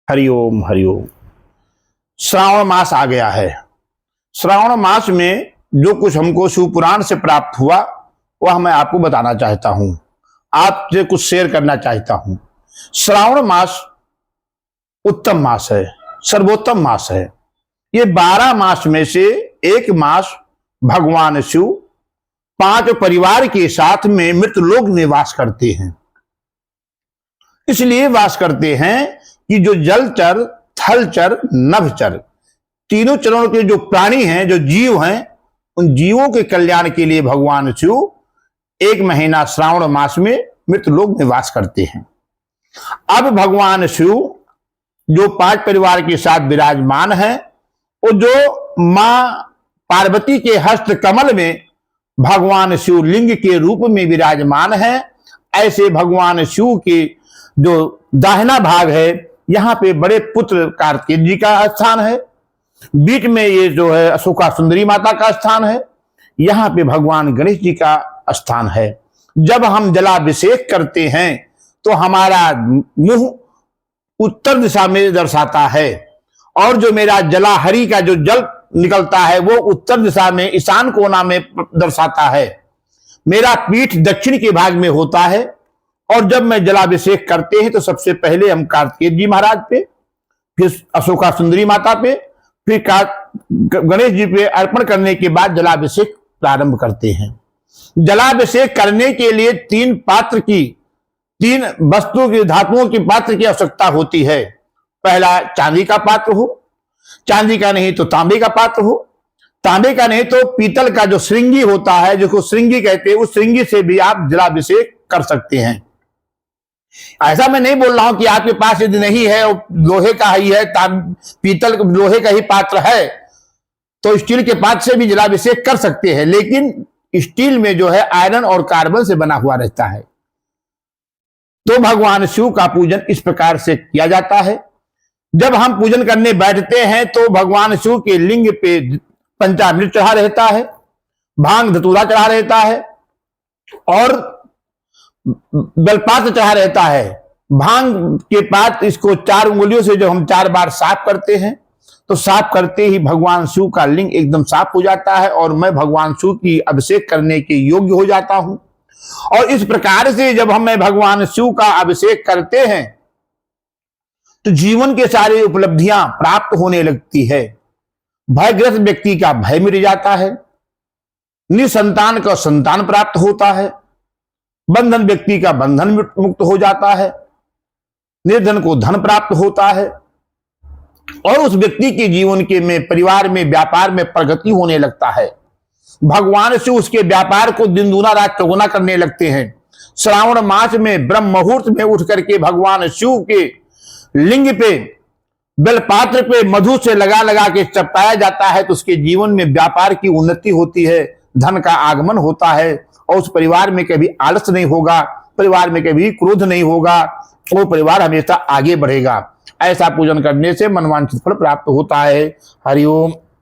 हरिओम हरिओम। श्रावण मास आ गया है। श्रावण मास में जो कुछ हमको शिवपुराण से प्राप्त हुआ वह मैं आपको बताना चाहता हूं, आपसे कुछ शेयर करना चाहता हूं। श्रावण मास उत्तम मास है, सर्वोत्तम मास है। ये 12 मास में से एक मास भगवान शिव 5 परिवार के साथ में मृतलोक में वास करते हैं। इसलिए वास करते हैं कि जो जलचर, थलचर, नभचर तीनों चरणों के जो प्राणी हैं, जो जीव हैं, उन जीवों के कल्याण के लिए भगवान शिव 1 महीना श्रावण मास में मृतलोक में वास करते हैं। अब भगवान शिव जो 5 परिवार के साथ विराजमान है, वो जो मां पार्वती के हस्त कमल में भगवान शिव लिंग के रूप में विराजमान है, ऐसे भगवान शिव के जो दाहिना भाग है, यहाँ पे बड़े पुत्र कार्तिकेय जी का स्थान है, बीच में ये जो है अशोका सुंदरी माता का स्थान है, यहाँ पे भगवान गणेश जी का स्थान है। जब हम जलाभिषेक करते हैं तो हमारा मुंह उत्तर दिशा में दर्शाता है, और जो मेरा जलाहरी का जो जल निकलता है वो उत्तर दिशा में ईशान कोना में दर्शाता है। मेरा पीठ दक्षिण के भाग में होता है, और जब मैं जलाभिषेक करते हैं तो सबसे पहले हम कार्तिकेय जी महाराज पे, फिर अशोका सुंदरी माता पे, फिर गणेश जी पे अर्पण करने के बाद जलाभिषेक प्रारंभ करते हैं। जलाभिषेक करने के लिए 3 पात्र की, 3 वस्तु की, धातुओं की पात्र की आवश्यकता होती है। पहला चांदी का पात्र हो, चांदी का नहीं तो तांबे का पात्र हो, तांबे का नहीं तो पीतल का जो श्रृंगी होता है, जिसको श्रृंगी कहते हैं, उस श्रृंगी से भी आप जलाभिषेक कर सकते हैं। ऐसा मैं नहीं बोल रहा हूं कि आपके पास यदि नहीं है, लोहे का ही है, पीतल लोहे का ही पात्र है, तो स्टील के पात्र से भी जलाभिषेक कर सकते हैं, लेकिन स्टील में जो है आयरन और कार्बन से बना हुआ रहता है। तो भगवान शिव का पूजन इस प्रकार से किया जाता है। जब हम पूजन करने बैठते हैं तो भगवान शिव के लिंग पे पंचामृत चढ़ा रहता है, भांग धतूरा चढ़ा रहता है, और बेलपात्र चढ़ा रहता है। भांग के पात इसको 4 उंगलियों से जब हम 4 बार साफ करते हैं तो साफ करते ही भगवान शिव का लिंग एकदम साफ हो जाता है, और मैं भगवान शिव की अभिषेक करने के योग्य हो जाता हूं। और इस प्रकार से जब हम भगवान शिव का अभिषेक करते हैं तो जीवन के सारे उपलब्धियां प्राप्त होने लगती है। भयग्रस्त व्यक्ति का भय मिट जाता है, निसंतान का संतान प्राप्त होता है, बंधन व्यक्ति का बंधन मुक्त हो जाता है, निर्धन को धन प्राप्त होता है, और उस व्यक्ति के जीवन के में, परिवार में, व्यापार में प्रगति होने लगता है। भगवान शिव उसके व्यापार को दिन दूना रात चौगुना करने लगते हैं। श्रावण मास में ब्रह्म मुहूर्त में उठ करके भगवान शिव के लिंग पे, बेलपात्र पे मधु से लगा लगा के चपकाया जाता है, तो उसके जीवन में व्यापार की उन्नति होती है, धन का आगमन होता है, और उस परिवार में कभी आलस नहीं होगा, परिवार में कभी क्रोध नहीं होगा, वो परिवार हमेशा आगे बढ़ेगा। ऐसा पूजन करने से मनवांछित फल प्राप्त होता है। हरिओम।